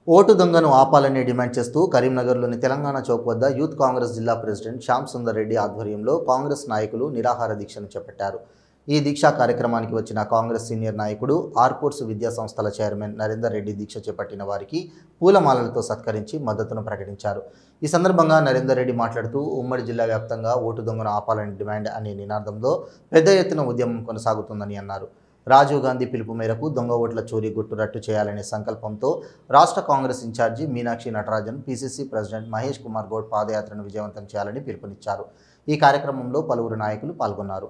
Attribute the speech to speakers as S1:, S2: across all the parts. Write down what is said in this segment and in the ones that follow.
S1: Vote దొంగను ఆపాలని demand చేస్తూ కరీంనగర్లోని తెలంగాణ చౌక్ వద్ద యూత్ కాంగ్రెస్ జిల్లా ప్రెసిడెంట్ శ్యామ్ సుందర్ రెడ్డి ఆధ్వర్యంలో కాంగ్రెస్ నాయకులు నిరాహార దీక్షను చేపట్టారు. ఈ దీక్షా కార్యక్రమానికి వచ్చిన కాంగ్రెస్ సీనియర్ నాయకుడు ఆర్పోర్ట్స్ విద్యా సంస్థల చైర్మన్ నరేందర్ రెడ్డి దీక్ష చేపట్టిన వారికి పూలమాలలతో సత్కరించి మద్దతును ప్రకటించారు. ఈ సందర్భంగా నరేందర్ రెడ్డి మాట్లాడుతూ ఉమ్మడి జిల్లా వ్యాప్తంగా ఓటు దొంగను ఆపాలని డిమాండ్ అనే నినాదంలో పెద్ద ఎత్తున ఉద్యమం కొనసాగుతుందని అన్నారు. రాజీవ్ గాంధీ పిలుపు మేరకు దొంగ ఓట్ల చోరీ గుట్టురట్టు చేయాలనే సంకల్పంతో రాష్ట్ర Congress incharge Meenakshi Natarajan, PCC president Mahesh Kumar Goud పాదయాత్రను విజయవంతం చేయాలని పిలుపునిచ్చారు. ఈ కార్యక్రమంలో పలువురు నాయకులు పాల్గొన్నారు.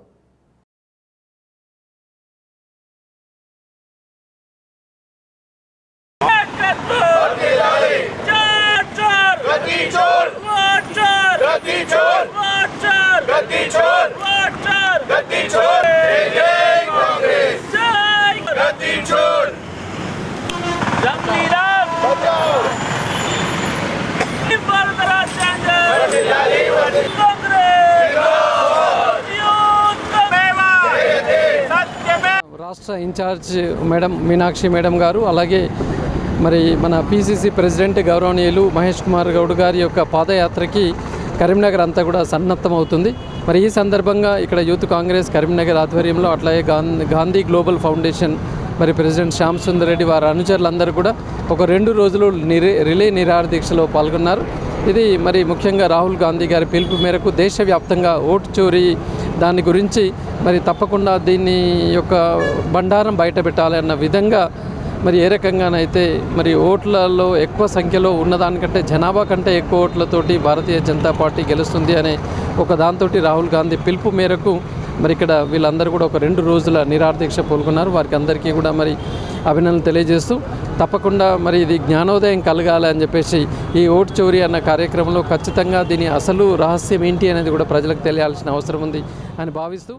S2: రాష్ట్ర ఇన్ఛార్జ్ మేడం మీనాక్షి మేడం గారు, అలాగే మరి మన పీసీసీ ప్రెసిడెంట్ గౌరవనీయులు మహేష్ కుమార్ గౌడ్ గారి యొక్క పాదయాత్రకి కరీంనగర్ అంతా కూడా సన్నద్ధమవుతుంది. మరి ఈ సందర్భంగా ఇక్కడ యూత్ కాంగ్రెస్ కరీంనగర్ ఆధ్వర్యంలో, అట్లాగే గాంధీ గ్లోబల్ ఫౌండేషన్ మరి ప్రెసిడెంట్ శ్యామ్ సుందర్ రెడ్డి వారి అనుచరులందరూ కూడా ఒక 2 రోజులు రిలే నిరాహార దీక్షలో పాల్గొన్నారు. ఇది మరి ముఖ్యంగా రాహుల్ గాంధీ గారి పిలుపు మేరకు దేశవ్యాప్తంగా ఓటు చోరీ దాని గురించి మరి తప్పకుండా దీన్ని యొక్క బండారం బయటపెట్టాలి అన్న విధంగా మరి ఏ రకంగానైతే మరి ఓట్లలో ఎక్కువ సంఖ్యలో ఉన్నదానికంటే జనాభా కంటే ఎక్కువ ఓట్లతోటి భారతీయ జనతా పార్టీ గెలుస్తుంది అనే ఒక దాంతో రాహుల్ గాంధీ పిలుపు మేరకు మరి ఇక్కడ వీళ్ళందరూ కూడా ఒక 2 రోజుల నిరాహార దీక్ష పాల్గొన్నారు. వారికి అందరికీ కూడా మరి అభినందనలు తెలియజేస్తూ తప్పకుండా మరి ఇది జ్ఞానోదయం కలగాలి అని చెప్పేసి ఈ ఓటు చోరీ అన్న కార్యక్రమంలో ఖచ్చితంగా దీని అసలు రహస్యం ఏంటి అనేది కూడా ప్రజలకు తెలియాల్సిన అవసరం ఉంది అని భావిస్తూ